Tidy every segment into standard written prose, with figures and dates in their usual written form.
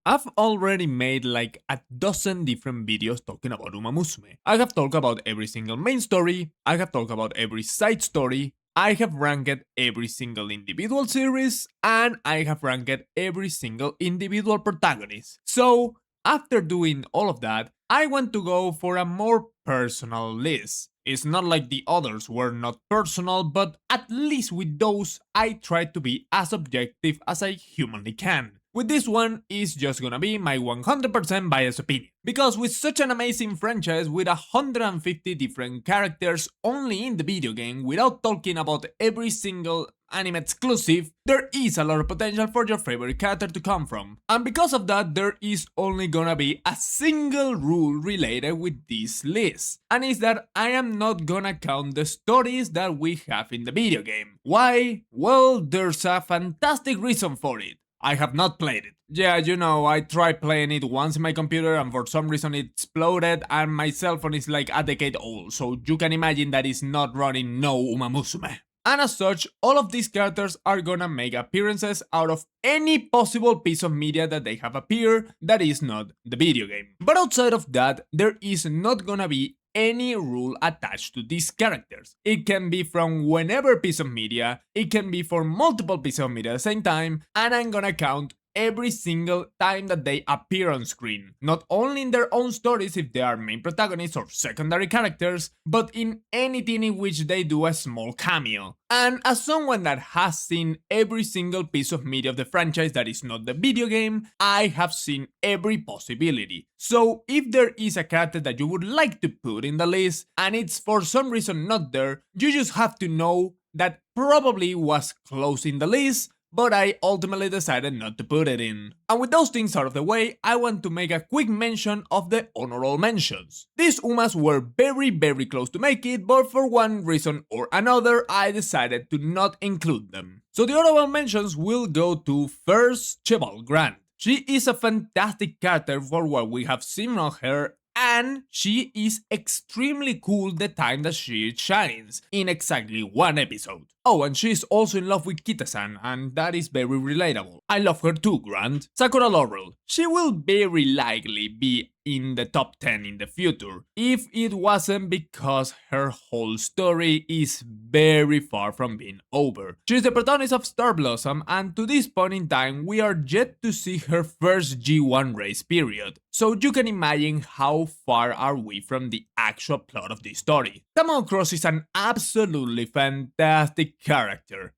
I've already made like a dozen different videos talking about Uma Musume. I have talked about every single main story, I have talked about every side story, I have ranked every single individual series, and I have ranked every single individual protagonist. So, after doing all of that, I want to go for a more personal list. It's not like the others were not personal, but at least with those, I try to be as objective as I humanly can. With this one, it's just gonna be my 100% biased opinion. Because with such an amazing franchise with 150 different characters only in the video game without talking about every single anime exclusive, there is a lot of potential for your favorite character to come from. And because of that, there is only gonna be a single rule related with this list. And it's that I am not gonna count the stories that we have in the video game. Why? Well, there's a fantastic reason for it. I have not played it. Yeah, you know, I tried playing it once in my computer and for some reason it exploded and my cell phone is like a decade old, so you can imagine that it's not running no Uma Musume. And as such, all of these characters are gonna make appearances out of any possible piece of media that they have appeared that is not the video game. But outside of that, there is not gonna be any rule attached to these characters. It can be from whenever piece of media, it can be for multiple pieces of media at the same time, and I'm gonna count every single time that they appear on screen. Not only in their own stories if they are main protagonists or secondary characters, but in anything in which they do a small cameo. And as someone that has seen every single piece of media of the franchise that is not the video game, I have seen every possibility. So if there is a character that you would like to put in the list, and it's for some reason not there, you just have to know that probably was close in the list, but I ultimately decided not to put it in. And with those things out of the way, I want to make a quick mention of the honorable mentions. These Umas were very close to make it, but for one reason or another, I decided to not include them. So the honorable mentions will go to first, Cheval Grant. She is a fantastic character for what we have seen of her, and she is extremely cool the time that she shines, in exactly one episode. Oh, and she is also in love with Kita-san, and that is very relatable. I love her too, Grant. Sakura Laurel. She will very likely be in the top 10 in the future, if it wasn't because her whole story is very far from being over. She's the protagonist of Star Blossom, and to this point in time, we are yet to see her first G1 race period. So you can imagine how far are we from the actual plot of this story. Tamao Cross is an absolutely fantastic character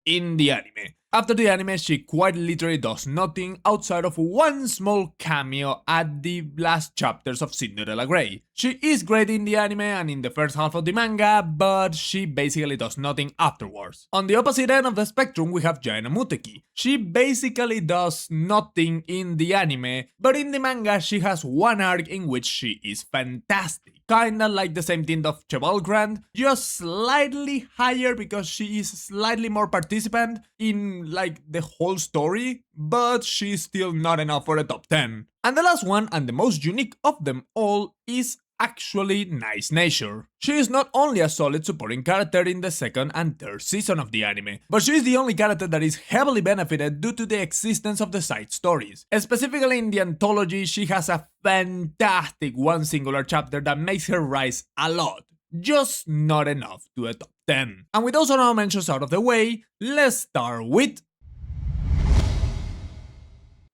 in the anime. After the anime, she quite literally does nothing outside of one small cameo at the last chapters of Cinderella Grey. She is great in the anime and in the first half of the manga, but she basically does nothing afterwards. On the opposite end of the spectrum, we have Jaina Muteki. She basically does nothing in the anime, but in the manga she has one arc in which she is fantastic. Kinda like the same thing of Cheval Grant, just slightly higher because she is slightly more participant in like the whole story, but she's still not enough for a top 10. And the last one, and the most unique of them all, is actually Nice Nature. She is not only a solid supporting character in the second and third season of the anime, but she is the only character that is heavily benefited due to the existence of the side stories. Specifically in the anthology, she has a fantastic one singular chapter that makes her rise a lot, just not enough to a top 10. And with those honorable mentions out of the way, let's start with...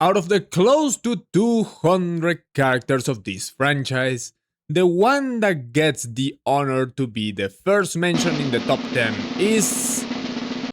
Out of the close to 200 characters of this franchise, the one that gets the honor to be the first mention in the top 10 is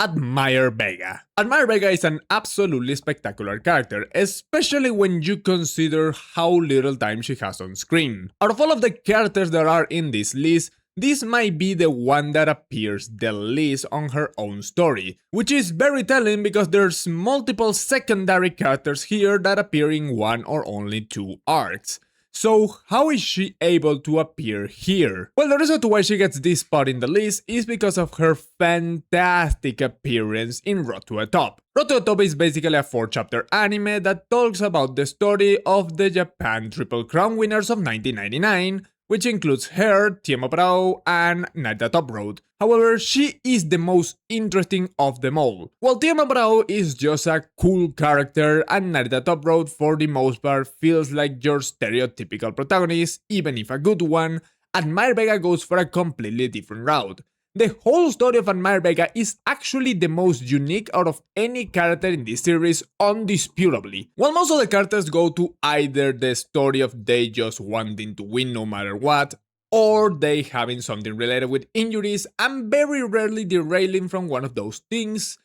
Admire Vega. Admire Vega is an absolutely spectacular character, especially when you consider how little time she has on screen. Out of all of the characters that are in this list, this might be the one that appears the least on her own story, which is very telling because there's multiple secondary characters here that appear in one or only two arcs. So how is she able to appear here? Well, the reason to why she gets this spot in the list is because of her fantastic appearance in Road to the Top. Road to the Top is basically a 4-chapter anime that talks about the story of the Japan Triple Crown winners of 1999, which includes her, Tiemo Brau, and Narita Top Road. However, she is the most interesting of them all. While Tiemo Brau is just a cool character, and Narita Top Road for the most part feels like your stereotypical protagonist, even if a good one, Admire Vega goes for a completely different route. The whole story of Admire Vega is actually the most unique out of any character in this series, undisputably. While most of the characters go to either the story of they just wanting to win no matter what, or they having something related with injuries, and very rarely derailing from one of those things,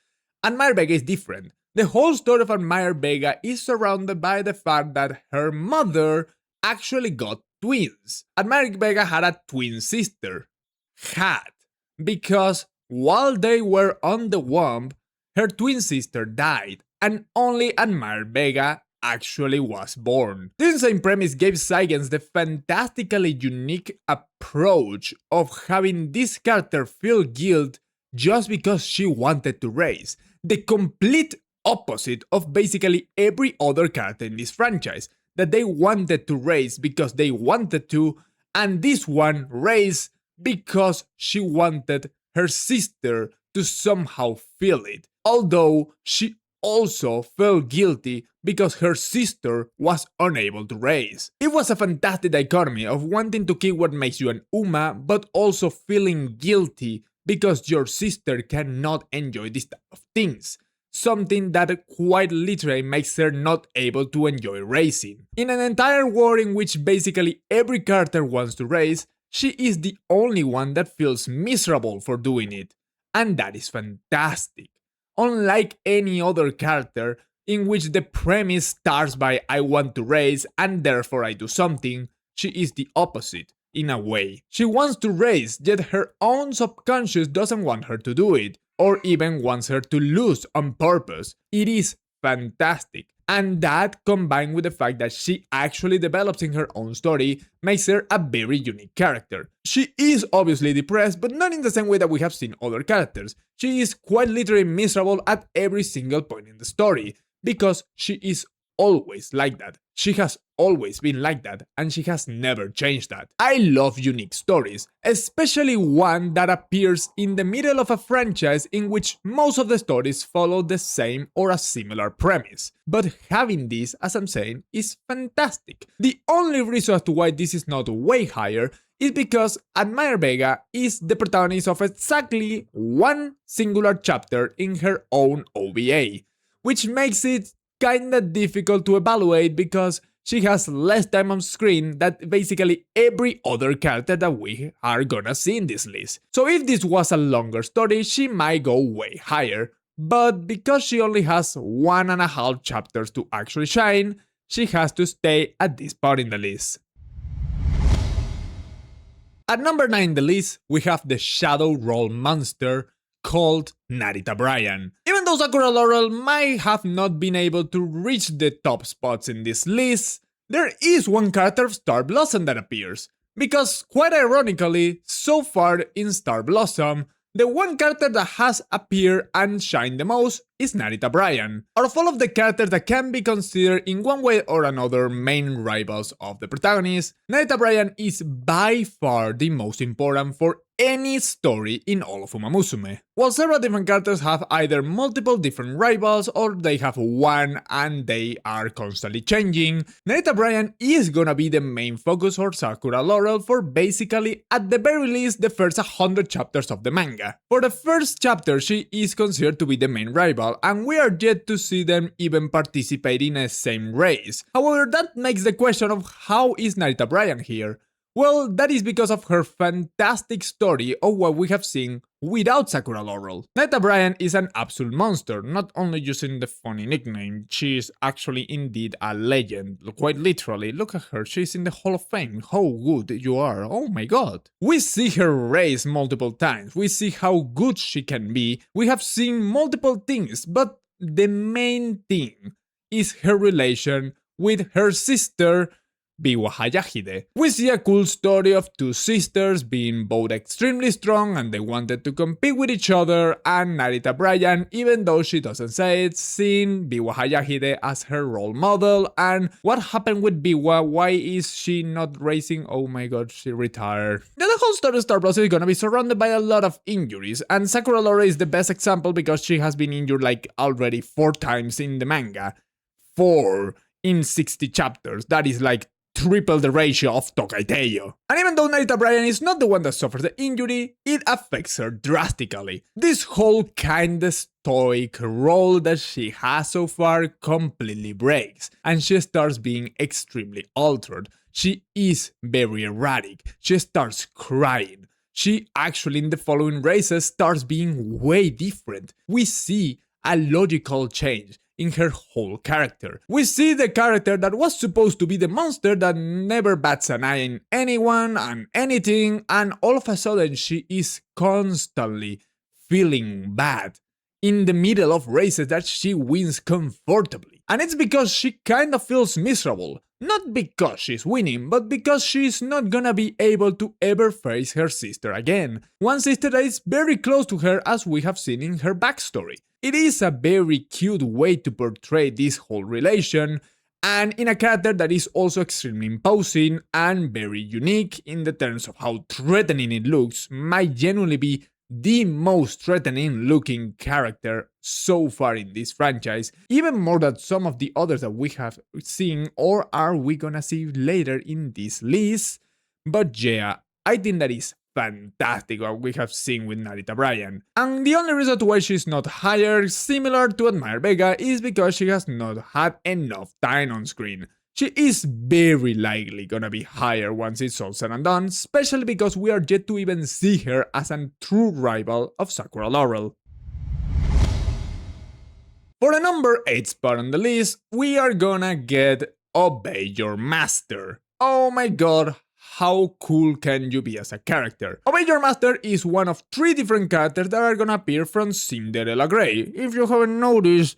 Admire Vega is different. The whole story of Admire Vega is surrounded by the fact that her mother actually got twins. Admire Vega had a twin sister. Because while they were on the womb, her twin sister died, and only Admire Vega actually was born. This same premise gave Saigens the fantastically unique approach of having this character feel guilt just because she wanted to raise. The complete opposite of basically every other character in this franchise, that they wanted to raise because they wanted to, and this one raised because she wanted her sister to somehow feel it, although she also felt guilty because her sister was unable to raise. It was a fantastic dichotomy of wanting to keep what makes you an Uma, but also feeling guilty because your sister cannot enjoy this type of things. Something that quite literally makes her not able to enjoy racing. In an entire world in which basically every character wants to race, she is the only one that feels miserable for doing it. And that is fantastic. Unlike any other character in which the premise starts by I want to race and therefore I do something, she is the opposite, in a way. She wants to race, yet her own subconscious doesn't want her to do it, or even wants her to lose on purpose. It is fantastic. And that, combined with the fact that she actually develops in her own story, makes her a very unique character. She is obviously depressed, but not in the same way that we have seen other characters. She is quite literally miserable at every single point in the story, because she is always like that. She has always been like that, and she has never changed that. I love unique stories, especially one that appears in the middle of a franchise in which most of the stories follow the same or a similar premise. But having this, as I'm saying, is fantastic. The only reason as to why this is not way higher is because Admire Vega is the protagonist of exactly one singular chapter in her own OVA, which makes it kinda difficult to evaluate because she has less time on screen than basically every other character that we are gonna see in this list. So if this was a longer story, she might go way higher, but because she only has 1.5 chapters to actually shine, she has to stay at this part in the list. At number 9 in the list, we have the Shadow Roll monster called Narita Bryan. Even though Sakura Laurel might have not been able to reach the top spots in this list, there is one character of Star Blossom that appears. Because, quite ironically, so far in Star Blossom, the one character that has appeared and shined the most is Narita Bryan. Out of all of the characters that can be considered in one way or another main rivals of the protagonist, Narita Bryan is by far the most important for any story in all of Uma Musume. While several different characters have either multiple different rivals or they have one and they are constantly changing, Narita Bryan is gonna be the main focus for Sakura Laurel for basically, at the very least, the first 100 chapters of the manga. For the first chapter, she is considered to be the main rival, and we are yet to see them even participate in a same race. However, that makes the question of how is Narita Bryan here? Well, that is because of her fantastic story of what we have seen without Sakura Laurel. Narita Bryan is an absolute monster, not only using the funny nickname, she is actually indeed a legend, quite literally. Look at her, she's in the Hall of Fame, how good you are, oh my god. We see her race multiple times, we see how good she can be, we have seen multiple things, but the main thing is her relation with her sister, Biwa Hayahide. We see a cool story of two sisters being both extremely strong and they wanted to compete with each other, and Narita Bryan, even though she doesn't say it, seeing Biwa Hayahide as her role model. And what happened with Biwa? Why is she not racing? Oh my god, she retired. Now the whole story Star Plus is gonna be surrounded by a lot of injuries, and Sakura Laura is the best example because she has been injured like already 4 times in the manga. 4 in 60 chapters. That is like triple the ratio of Tokaiteyo. And even though Narita Bryan is not the one that suffers the injury, it affects her drastically. This whole kinda stoic role that she has so far completely breaks, and she starts being extremely altered. She is very erratic, she starts crying. She actually in the following races starts being way different. We see a logical change in her whole character. We see the character that was supposed to be the monster that never bats an eye in anyone and anything, and all of a sudden she is constantly feeling bad in the middle of races that she wins comfortably. And it's because she kind of feels miserable. Not because she's winning, but because she's not gonna be able to ever face her sister again. One sister that is very close to her, as we have seen in her backstory. It is a very cute way to portray this whole relation, and in a character that is also extremely imposing and very unique in the terms of how threatening it looks, might genuinely be the most threatening looking character so far in this franchise, even more than some of the others that we have seen or are we gonna see later in this list. But yeah, I think that is fantastic what we have seen with Narita Bryan. And the only reason why she's not higher, similar to Admire Vega, is because she has not had enough time on screen. She is very likely gonna be higher once it's all said and done, especially because we are yet to even see her as a true rival of Sakura Laurel. For the number 8 spot on the list, we are gonna get Obey Your Master. Oh my god, how cool can you be as a character? Obey Your Master is one of 3 different characters that are gonna appear from Cinderella Grey. If you haven't noticed,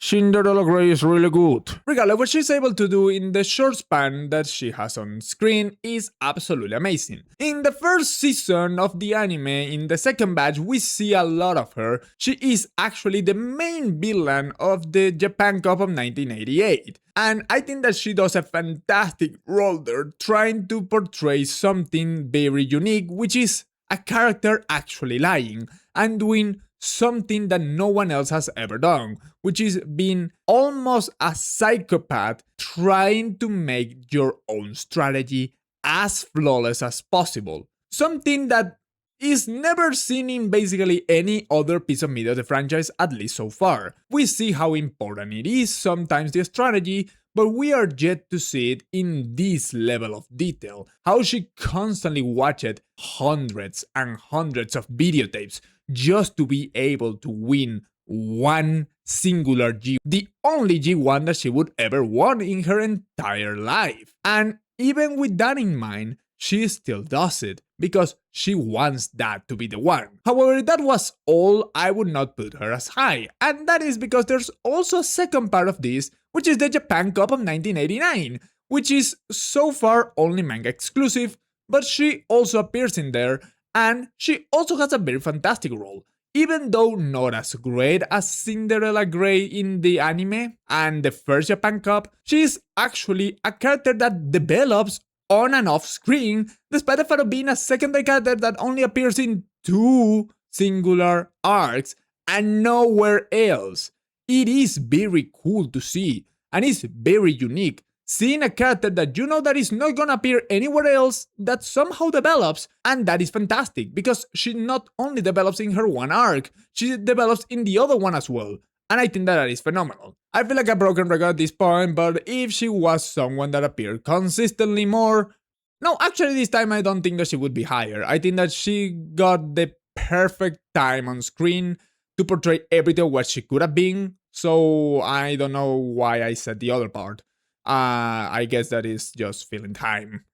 Cinderella Grey is really good. Regardless, what she's able to do in the short span that she has on screen is absolutely amazing. In the first season of the anime, in the second batch, we see a lot of her. She is actually the main villain of the Japan Cup of 1988. And I think that she does a fantastic role there, trying to portray something very unique, which is a character actually lying and doing something that no one else has ever done, which is being almost a psychopath trying to make your own strategy as flawless as possible. Something that is never seen in basically any other piece of media of the franchise, at least so far. We see how important it is sometimes the strategy, but we are yet to see it in this level of detail. How she constantly watched hundreds and hundreds of videotapes just to be able to win one singular G, the only G1 that she would ever want in her entire life. And even with that in mind, she still does it, because she wants that to be the one. However, if that was all, I would not put her as high, and that is because there's also a second part of this, which is the Japan Cup of 1989, which is so far only manga exclusive, but she also appears in there, and she also has a very fantastic role. Even though not as great as Cinderella Grey in the anime and the first Japan Cup, she is actually a character that develops on and off screen, despite the fact of being a secondary character that only appears in 2 singular arcs and nowhere else. It is very cool to see, and it's very unique. Seeing a character that you know that is not gonna appear anywhere else that somehow develops, and that is fantastic, because she not only develops in her one arc, she develops in the other one as well. And I think that is phenomenal. I feel like a broken record at this point, but if she was someone that appeared consistently more... No, actually this time I don't think that she would be higher. I think that she got the perfect time on screen to portray everything what she could have been, so I don't know why I said the other part. I guess that is just filling time.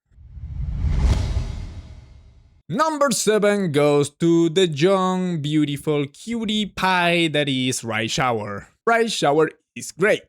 Number 7 goes to the young, beautiful cutie pie that is Rai Shower. Rai Shower is great.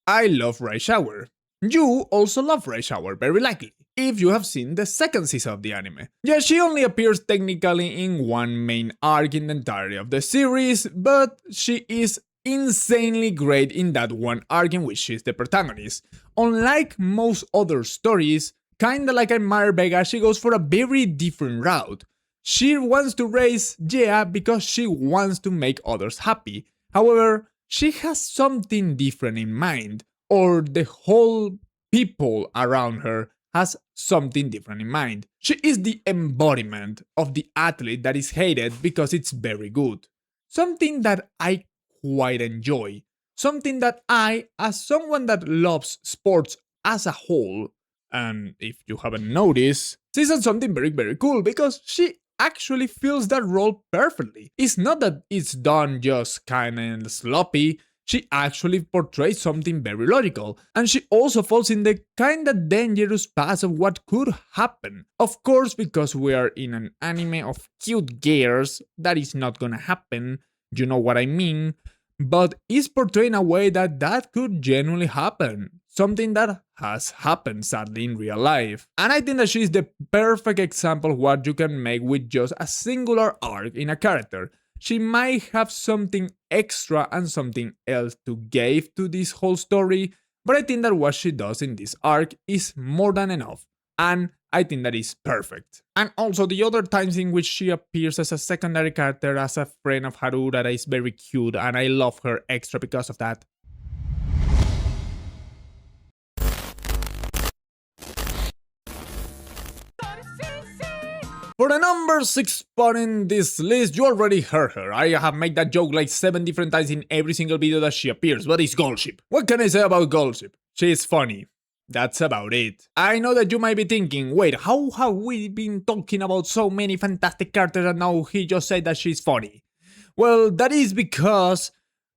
I love Rai Shower. You also love Rush Hour, very likely, if you have seen the second season of the anime. Yeah, she only appears technically in one main arc in the entirety of the series, but she is insanely great in that one arc in which she's the protagonist. Unlike most other stories, kinda like in Mare Vega, she goes for a very different route. She wants to raise Jea because she wants to make others happy. However, she has something different in mind, or the whole people around her has something different in mind. She is the embodiment of the athlete that is hated because it's very good. Something that I quite enjoy. Something that I, as someone that loves sports as a whole, and if you haven't noticed, she's done something very cool because she actually fills that role perfectly. It's not that it's done just kinda sloppy, she actually portrays something very logical, and she also falls in the kinda dangerous path of what could happen. Of course, because we are in an anime of cute girls, that is not gonna happen, you know what I mean, but is portrayed in a way that that could genuinely happen. Something that has happened sadly in real life. And I think that she is the perfect example of what you can make with just a singular arc in a character. She might have something extra and something else to give to this whole story, but I think that what she does in this arc is more than enough. And I think that is perfect. And also the other times in which she appears as a secondary character, as a friend of Haru, that is very cute, and I love her extra because of that. For the number 6 spot in this list, you already heard her. I have made that joke like 7 different times in every single video that she appears, but it's Golshi. What can I say about Golshi? She is funny. That's about it. I know that you might be thinking, wait, how have we been talking about so many fantastic characters and now he just said that she's funny? Well, that is because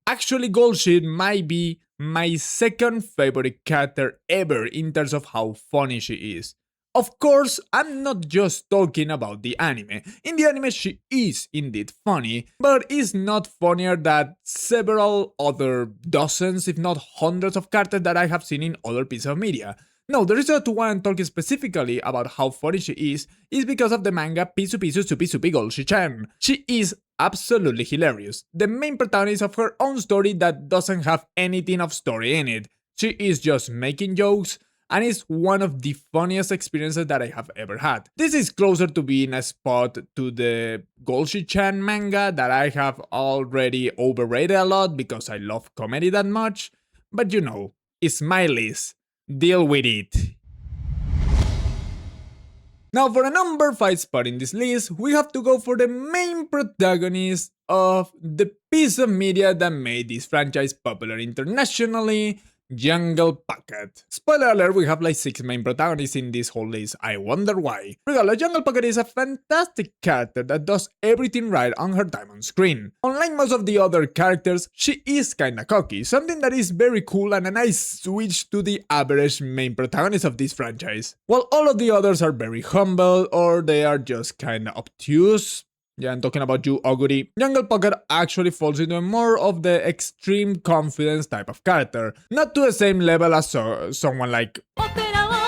actually Golshi might be my second favorite character ever in terms of how funny she is. Of course, I'm not just talking about the anime. In the anime, she is indeed funny, but is not funnier than several other dozens, if not hundreds of characters that I have seen in other pieces of media. No, the reason why I'm talking specifically about how funny she is because of the manga Pisu Pisu Supi Supi Golshi-chan. She is absolutely hilarious. The main protagonist of her own story that doesn't have anything of story in it. She is just making jokes, and it's one of the funniest experiences that I have ever had. This is closer to being a spot to the Golshi-chan manga that I have already overrated a lot because I love comedy that much, but you know, it's my list. Deal with it. Now for a number 5 spot in this list, we have to go for the main protagonist of the piece of media that made this franchise popular internationally, Jungle Pocket. Spoiler alert, we have like 6 main protagonists in this whole list, I wonder why. Regardless, Jungle Pocket is a fantastic character that does everything right on her time on screen. Unlike most of the other characters, she is kinda cocky, something that is very cool and a nice switch to the average main protagonist of this franchise. While all of the others are very humble or they are just kinda obtuse. Yeah, I'm talking about you, Oguri. Jungle Pocket actually falls into more of the extreme confidence type of character. Not to the same level as someone like,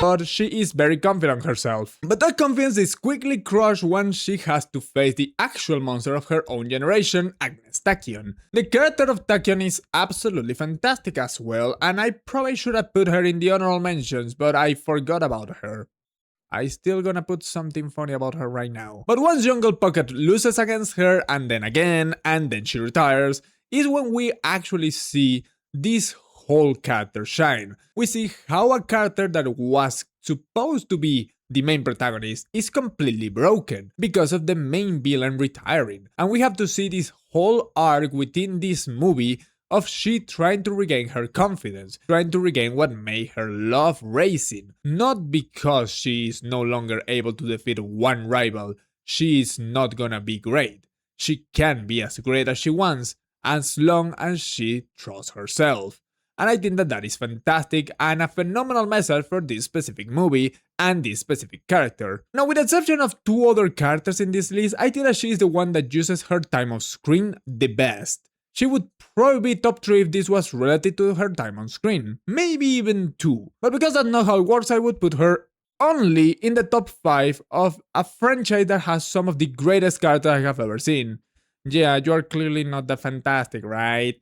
but she is very confident herself. But that confidence is quickly crushed when she has to face the actual monster of her own generation, Agnes Tachyon. The character of Tachyon is absolutely fantastic as well, and I probably should have put her in the honorable mentions, but I forgot about her. I still gonna put something funny about her right now. But once Jungle Pocket loses against her, and then she retires, is when we actually see this whole character shine. We see how a character that was supposed to be the main protagonist is completely broken because of the main villain retiring. And we have to see this whole arc within this movie of she trying to regain her confidence, trying to regain what made her love racing. Not because she is no longer able to defeat one rival, she is not gonna be great. She can be as great as she wants, as long as she trusts herself. And I think that that is fantastic and a phenomenal message for this specific movie and this specific character. Now, with the exception of 2 other characters in this list, I think that she is the one that uses her time of screen the best. She would probably be top 3 if this was related to her time on screen, maybe even 2. But because that's not how it works, I would put her only in the top 5 of a franchise that has some of the greatest characters I have ever seen. Yeah, you are clearly not that fantastic, right?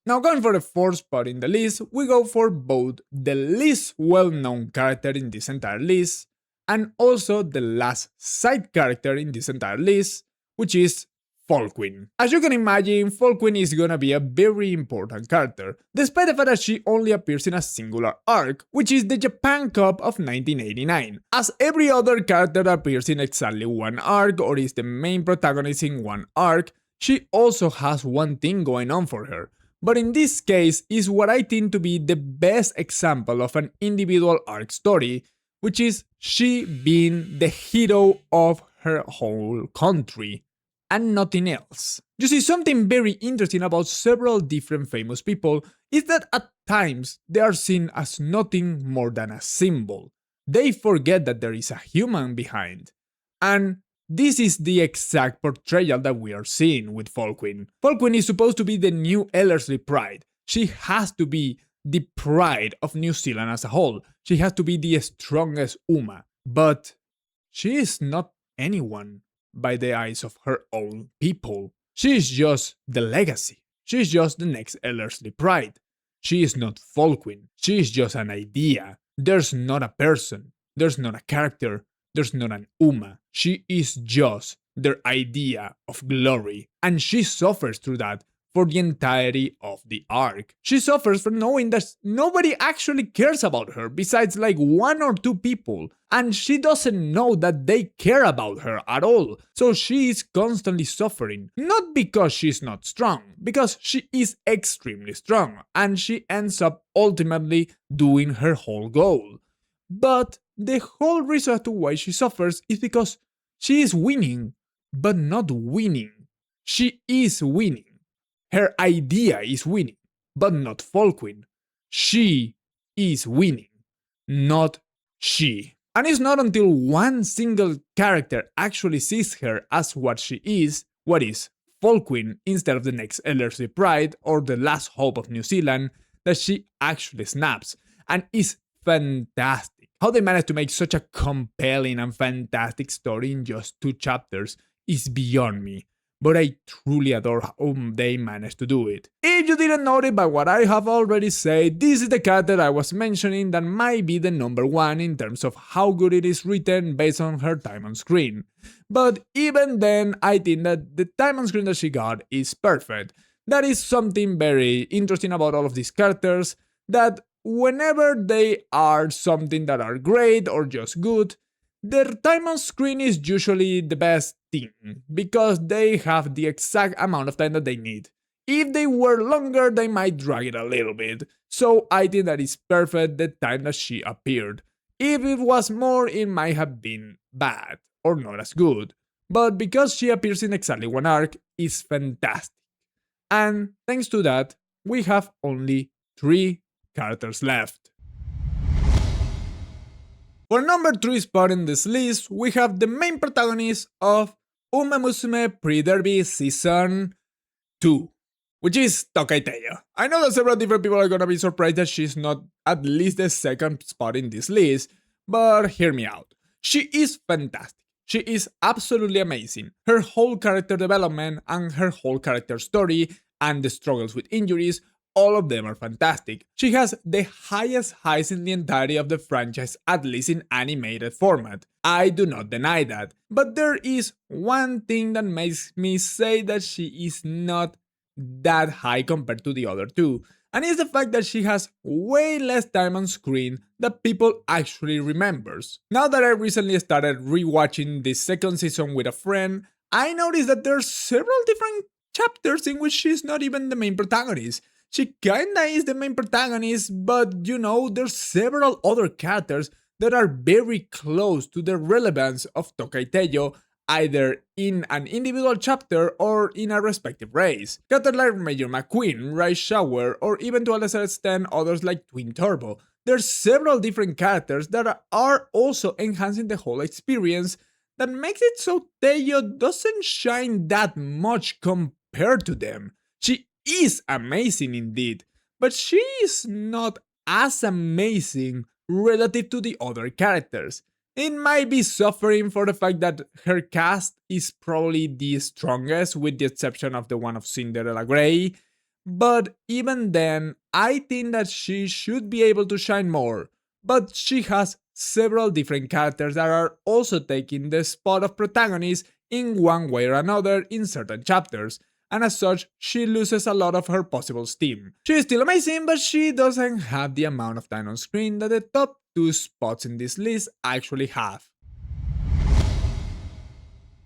Now going for the 4th spot in the list, we go for both the least well-known character in this entire list, and also the last side character in this entire list, which is Folkwind. As you can imagine, Folkwind is gonna be a very important character, despite the fact that she only appears in a singular arc, which is the Japan Cup of 1989. As every other character appears in exactly one arc or is the main protagonist in one arc, she also has one thing going on for her. But in this case is what I think to be the best example of an individual arc story, which is she being the hero of her whole country and nothing else. You see, something very interesting about several different famous people is that at times they are seen as nothing more than a symbol. They forget that there is a human behind. And this is the exact portrayal that we are seeing with Folkwind. Folkwind is supposed to be the new Ellerslie Pride. She has to be the pride of New Zealand as a whole. She has to be the strongest Uma. But she is not anyone by the eyes of her own people. She is just the legacy. She is just the next Ellerslie Pride. She is not Folkwind. She is just an idea. There's not a person. There's not a character. There's not an Uma. She is just their idea of glory. And she suffers through that for the entirety of the arc. She suffers from knowing that nobody actually cares about her besides like 1 or 2 people. And she doesn't know that they care about her at all. So she is constantly suffering. Not because she's not strong, because she is extremely strong. And she ends up ultimately doing her whole goal. But the whole reason as to why she suffers is because she is winning, but not winning. She is winning. Her idea is winning, but not Folkwind. She is winning, not she. And it's not until one single character actually sees her as what she is, what is Folkwind instead of the next Ellerslie Pride or the last hope of New Zealand, that she actually snaps and is fantastic. How they managed to make such a compelling and fantastic story in just 2 chapters is beyond me, but I truly adore how they managed to do it. If you didn't know it by what I have already said, this is the character I was mentioning that might be the number 1 in terms of how good it is written based on her time on screen. But even then, I think that the time on screen that she got is perfect. That is something very interesting about all of these characters, that whenever they are something that are great or just good, their time on screen is usually the best thing, because they have the exact amount of time that they need. If they were longer, they might drag it a little bit, so I think that is perfect the time that she appeared. If it was more, it might have been bad, or not as good, but because she appears in exactly 1 arc, it's fantastic. And thanks to that, we have only 3 characters left. For number 3 spot in this list, we have the main protagonist of Uma Musume Pre-Derby Season 2, which is Tokai Teiyo. I know that several different people are gonna be surprised that she's not at least the 2nd spot in this list, but hear me out. She is fantastic. She is absolutely amazing. Her whole character development and her whole character story and the struggles with injuries, all of them are fantastic. She has the highest highs in the entirety of the franchise, at least in animated format. I do not deny that. But there is one thing that makes me say that she is not that high compared to the other 2. And it's the fact that she has way less time on screen that people actually remembers. Now that I recently started rewatching the 2nd season with a friend, I noticed that there's several different chapters in which she's not even the main protagonist. She kinda is the main protagonist, but there's several other characters that are very close to the relevance of Tokai Teiyo, either in an individual chapter or in a respective race. Characters like Major McQueen, Rice Shower, or even to a lesser extent others like Twin Turbo. There's several different characters that are also enhancing the whole experience that makes it so Teiyo doesn't shine that much compared to them. She is amazing indeed, but she is not as amazing relative to the other characters. It might be suffering for the fact that her cast is probably the strongest, with the exception of the one of Cinderella Grey, but even then, I think that she should be able to shine more. But she has several different characters that are also taking the spot of protagonist in one way or another in certain chapters, and as such, she loses a lot of her possible steam. She is still amazing, but she doesn't have the amount of time on screen that the top two spots in this list actually have.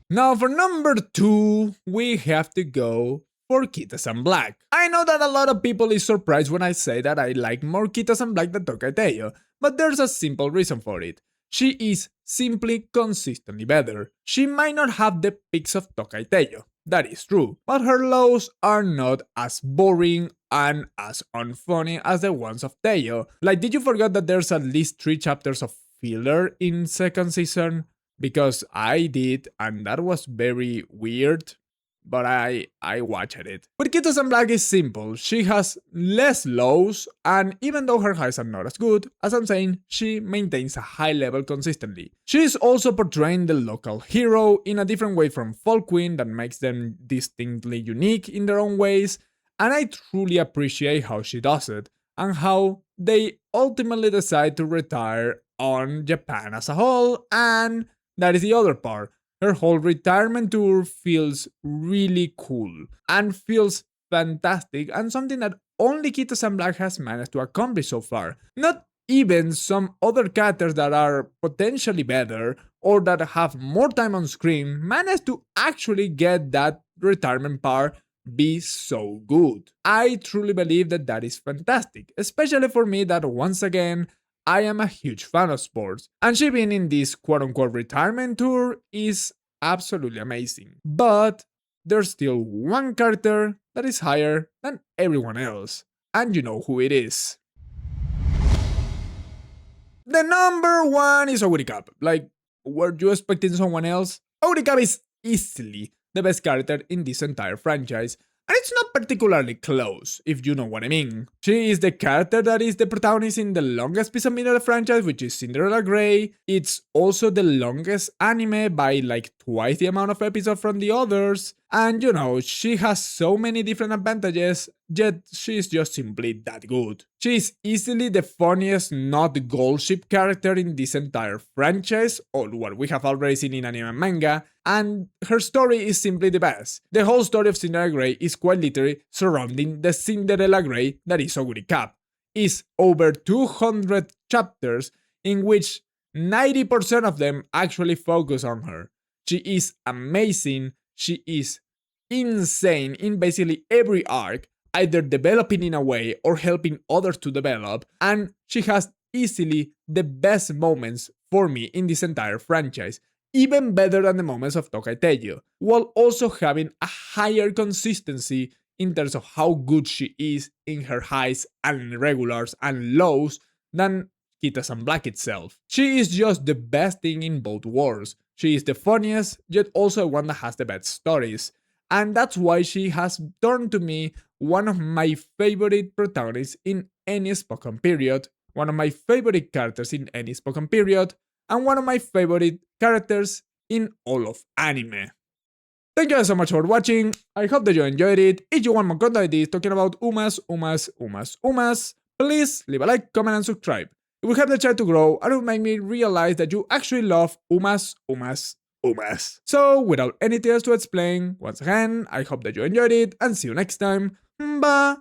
Now for number 2, we have to go for Kita-san Black. I know that a lot of people is surprised when I say that I like more Kita-san Black than Tokai Teiyo, but there's a simple reason for it. She is simply consistently better. She might not have the peaks of Tokai Teiyo, that is true, but her lows are not as boring and as unfunny as the ones of Teiyo. Like, did you forget that there's at least 3 chapters of filler in second season? Because I did, and that was very weird, but I watched it. But Kita-san Black is simple. She has less lows, and even though her highs are not as good, as I'm saying, she maintains a high level consistently. She is also portraying the local hero in a different way from Folk Queen that makes them distinctly unique in their own ways, and I truly appreciate how she does it, and how they ultimately decide to retire on Japan as a whole, and that is the other part. Her whole retirement tour feels really cool and feels fantastic, and something that only Kita-san Black has managed to accomplish so far. Not even some other characters that are potentially better or that have more time on screen managed to actually get that retirement part be so good. I truly believe that that is fantastic, especially for me that once again I am a huge fan of sports, and she being in this quote-unquote retirement tour is absolutely amazing. But there's still one character that is higher than everyone else, and you know who it is. The number 1 is Oguricap. Like, were you expecting someone else? Oguricap is easily the best character in this entire franchise, and it's not particularly close, if you know what I mean. She is the character that is the protagonist in the longest piece of media of the franchise, which is Cinderella Grey. It's also the longest anime by like twice the amount of episodes from the others. And you know, she has so many different advantages, yet she's just simply that good. She is easily the funniest not Golshi character in this entire franchise, or what we have already seen in anime and manga, and her story is simply the best. The whole story of Cinderella Grey is quite literally surrounding the Cinderella Grey that is Oguricap. It's over 200 chapters in which 90% of them actually focus on her. She is amazing, she is insane in basically every arc, either developing in a way or helping others to develop, and she has easily the best moments for me in this entire franchise, even better than the moments of Tokai Teiyo, while also having a higher consistency in terms of how good she is in her highs and regulars and lows than Kita-san Black itself. She is just the best thing in both worlds. She is the funniest, yet also one that has the best stories. And that's why she has turned to me one of my favorite protagonists in any spoken period, one of my favorite characters in any spoken period, and one of my favorite characters in all of anime. Thank you guys so much for watching. I hope that you enjoyed it. If you want more content like this talking about umas, please leave a like, comment, and subscribe. It will help the channel to grow and it will make me realize that you actually love umas. So, without anything else to explain, once again, I hope that you enjoyed it and see you next time. Bye.